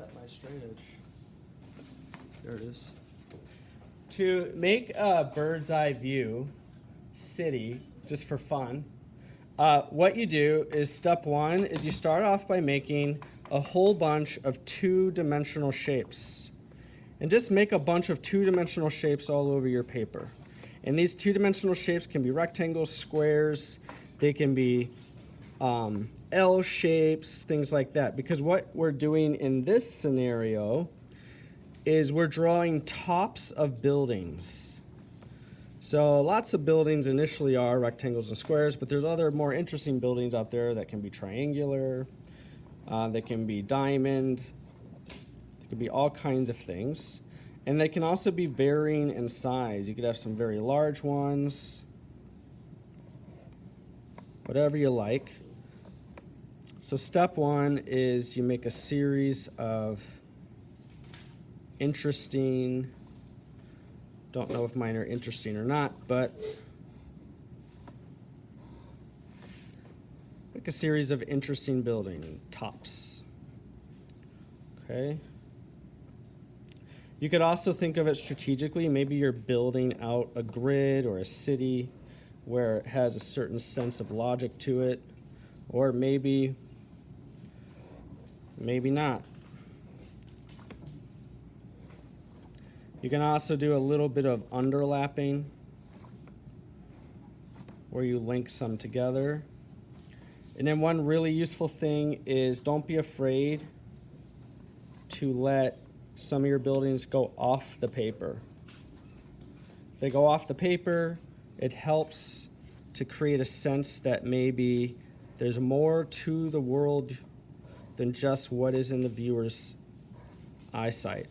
set my straight edge. There it is. To make a bird's eye view city, just for fun, what you do is step one is you start off by making a whole bunch of two-dimensional shapes. And just make a bunch of two-dimensional shapes all over your paper. And these two-dimensional shapes can be rectangles, squares, they can be L shapes, things like that. Because what we're doing in this scenario is we're drawing tops of buildings. So lots of buildings initially are rectangles and squares, but there's other more interesting buildings out there that can be triangular, they can be diamond, they can be all kinds of things. And they can also be varying in size. You could have some very large ones, whatever you like. So step one is you make a series of interesting, don't know if mine are interesting or not, but make a series of interesting building tops. Okay. You could also think of it strategically. Maybe you're building out a grid or a city where it has a certain sense of logic to it, or maybe not. You can also do a little bit of underlapping where you link some together. And then one really useful thing is don't be afraid to let some of your buildings go off the paper. If they go off the paper, it helps to create a sense that maybe there's more to the world than just what is in the viewer's eyesight.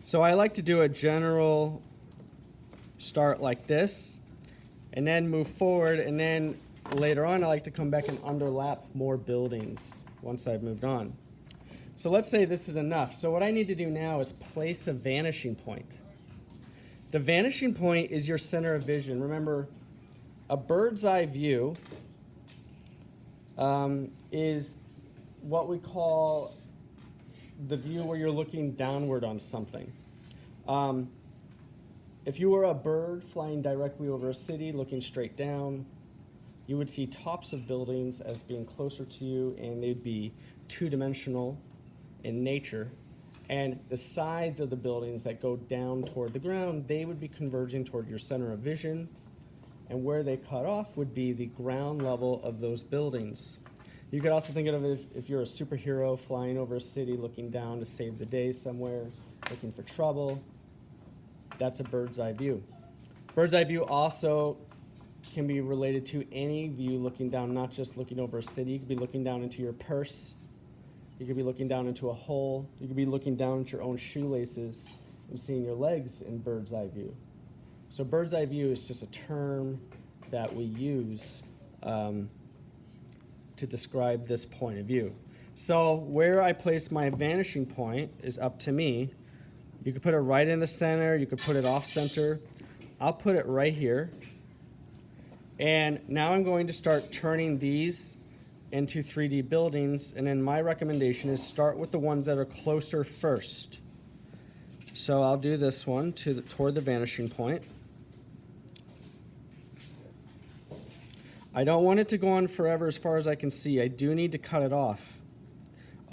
So I like to do a general start like this, and then move forward, and then later on I like to come back and underlap more buildings once I've moved on. So let's say this is enough. So what I need to do now is place a vanishing point. The vanishing point is your center of vision. Remember, a bird's eye view is what we call the view where you're looking downward on something. If you were a bird flying directly over a city looking straight down, you would see tops of buildings as being closer to you, and they'd be two-dimensional in nature. And the sides of the buildings that go down toward the ground, they would be converging toward your center of vision. And where they cut off would be the ground level of those buildings. You could also think of it if you're a superhero flying over a city looking down to save the day somewhere, looking for trouble. That's a bird's eye view. Bird's eye view also can be related to any view looking down, not just looking over a city. You could be looking down into your purse. You could be looking down into a hole. You could be looking down at your own shoelaces and seeing your legs in bird's eye view. So bird's eye view is just a term that we use to describe this point of view. So where I place my vanishing point is up to me. You could put it right in the center. You could put it off center. I'll put it right here. And now I'm going to start turning these into 3D buildings. And then my recommendation is start with the ones that are closer first. So I'll do this one toward the vanishing point. I don't want it to go on forever as far as I can see. I do need to cut it off.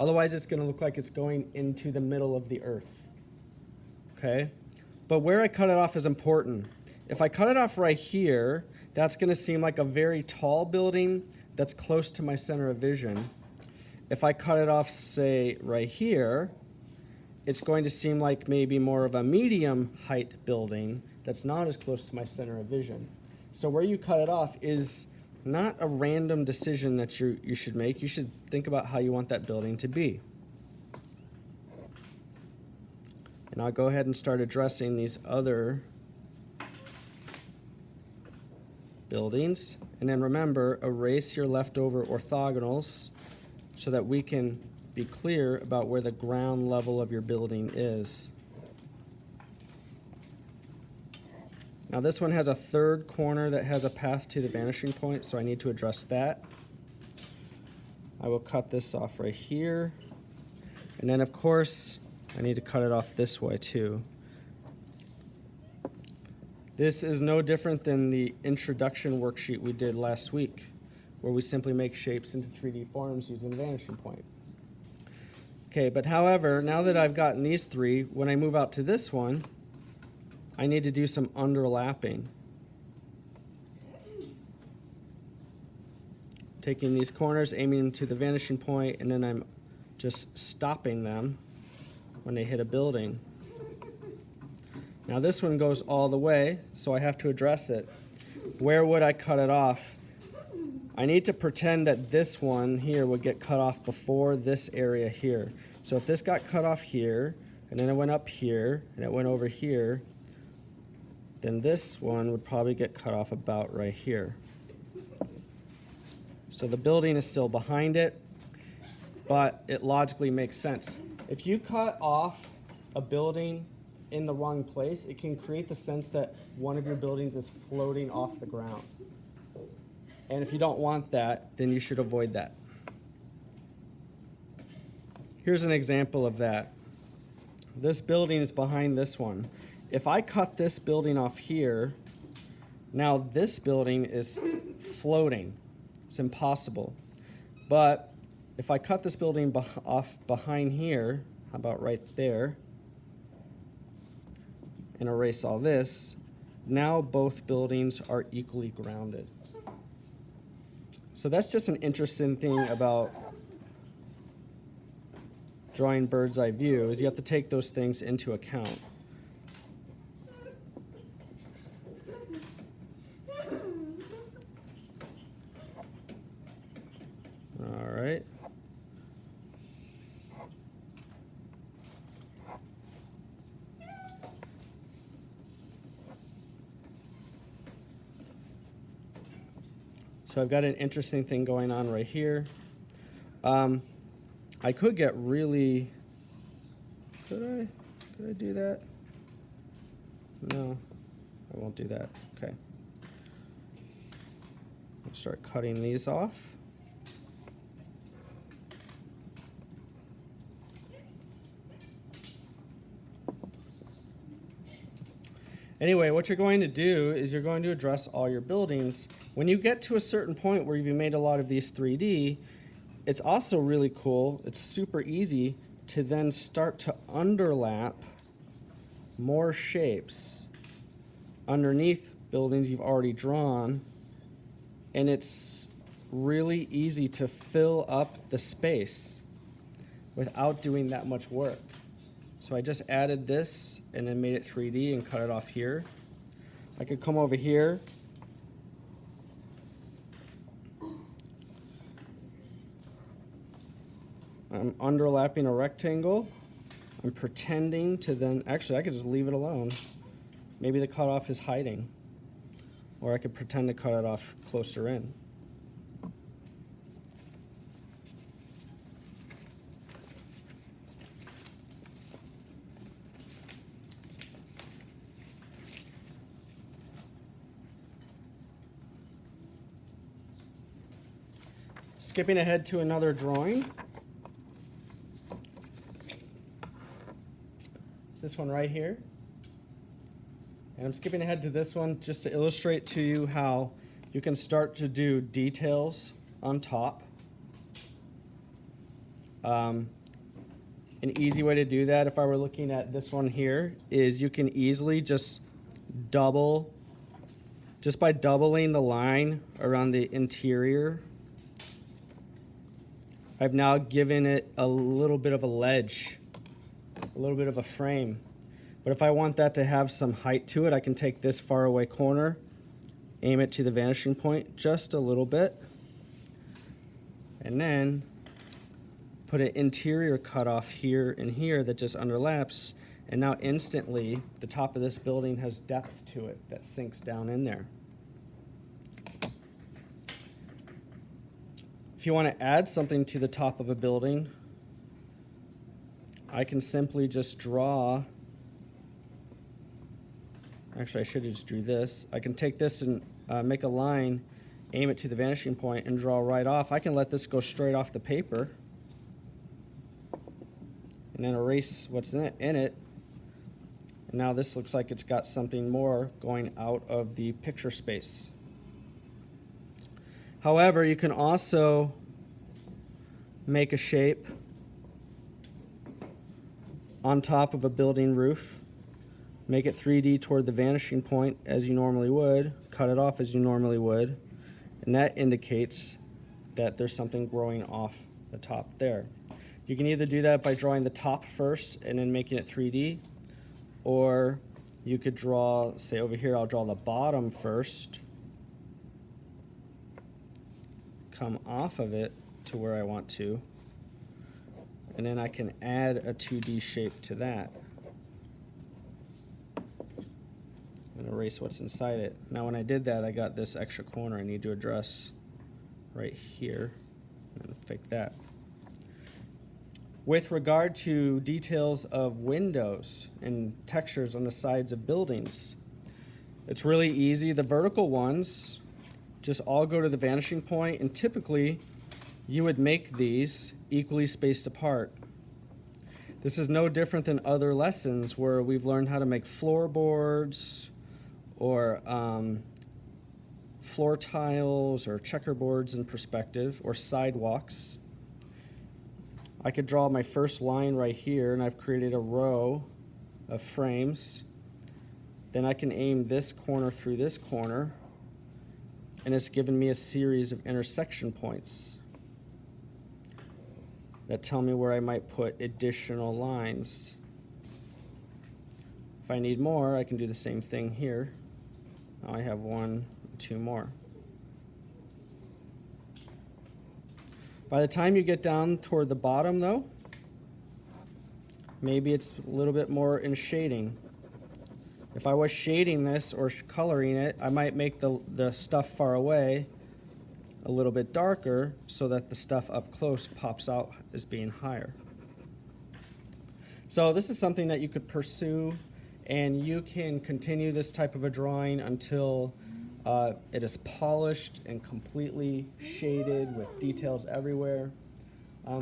Otherwise, it's going to look like it's going into the middle of the earth. Okay? But where I cut it off is important. If I cut it off right here, that's going to seem like a very tall building that's close to my center of vision. If I cut it off, say, right here, it's going to seem like maybe more of a medium height building that's not as close to my center of vision. So where you cut it off is not a random decision that you should make. You should think about how you want that building to be. And I'll go ahead and start addressing these other buildings. And then remember, erase your leftover orthogonals so that we can be clear about where the ground level of your building is. Now this one has a third corner that has a path to the vanishing point, so I need to address that. I will cut this off right here. And then of course, I need to cut it off this way too. This is no different than the introduction worksheet we did last week, where we simply make shapes into 3D forms using the vanishing point. Okay, but however, now that I've gotten these three, when I move out to this one, I need to do some underlapping. Taking these corners, aiming them to the vanishing point, and then I'm just stopping them when they hit a building. Now this one goes all the way, so I have to address it. Where would I cut it off? I need to pretend that this one here would get cut off before this area here. So if this got cut off here, and then it went up here, and it went over here, then this one would probably get cut off about right here. So the building is still behind it, but it logically makes sense. If you cut off a building in the wrong place, it can create the sense that one of your buildings is floating off the ground. And if you don't want that, then you should avoid that. Here's an example of that. This building is behind this one. If I cut this building off here, now this building is floating. It's impossible. But if I cut this building off behind here, how about right there, and erase all this, now both buildings are equally grounded. So that's just an interesting thing about drawing bird's eye view, is you have to take those things into account. All right. So I've got an interesting thing going on right here. I could get really, could I do that? No, I won't do that. Okay. I'll start cutting these off. Anyway, what you're going to do is you're going to address all your buildings. When you get to a certain point where you've made a lot of these 3D, it's also really cool, it's super easy to then start to underlap more shapes underneath buildings you've already drawn, and it's really easy to fill up the space without doing that much work. So I just added this and then made it 3D and cut it off here. I could come over here. I'm underlapping a rectangle. I'm pretending to then, actually I could just leave it alone. Maybe the cutoff is hiding. Or I could pretend to cut it off closer in. Skipping ahead to another drawing. It's this one right here. And I'm skipping ahead to this one just to illustrate to you how you can start to do details on top. An easy way to do that, if I were looking at this one here, is you can easily just by doubling the line around the interior, I've now given it a little bit of a ledge, a little bit of a frame. But if I want that to have some height to it, I can take this far away corner, aim it to the vanishing point just a little bit, and then put an interior cutoff here and here that just underlaps, and now instantly the top of this building has depth to it that sinks down in there. If you want to add something to the top of a building, I can simply just draw Actually, I should have just drew this. I can take this and make a line, aim it to the vanishing point, and draw right off. I can let this go straight off the paper and then erase what's in it. And now this looks like it's got something more going out of the picture space. However, you can also make a shape on top of a building roof, make it 3D toward the vanishing point as you normally would, cut it off as you normally would, and that indicates that there's something growing off the top there. You can either do that by drawing the top first and then making it 3D, or you could draw, say over here, I'll draw the bottom first, come off of it to where I want to, and then I can add a 2D shape to that and erase what's inside it. Now when I did that, I got this extra corner I need to address right here, and fake that. With regard to details of windows and textures on the sides of buildings, it's really easy. The vertical ones just all go to the vanishing point, and typically you would make these equally spaced apart. This is no different than other lessons where we've learned how to make floorboards or floor tiles or checkerboards in perspective or sidewalks. I could draw my first line right here, and I've created a row of frames. Then I can aim this corner through this corner, and it's given me a series of intersection points that tell me where I might put additional lines. If I need more, I can do the same thing here. Now I have 1, 2 more. By the time you get down toward the bottom, though, maybe it's a little bit more in shading. If I was shading this or coloring it, I might make the stuff far away a little bit darker so that the stuff up close pops out as being higher. So this is something that you could pursue, and you can continue this type of a drawing until it is polished and completely shaded with details everywhere.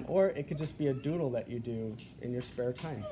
Or it could just be a doodle that you do in your spare time.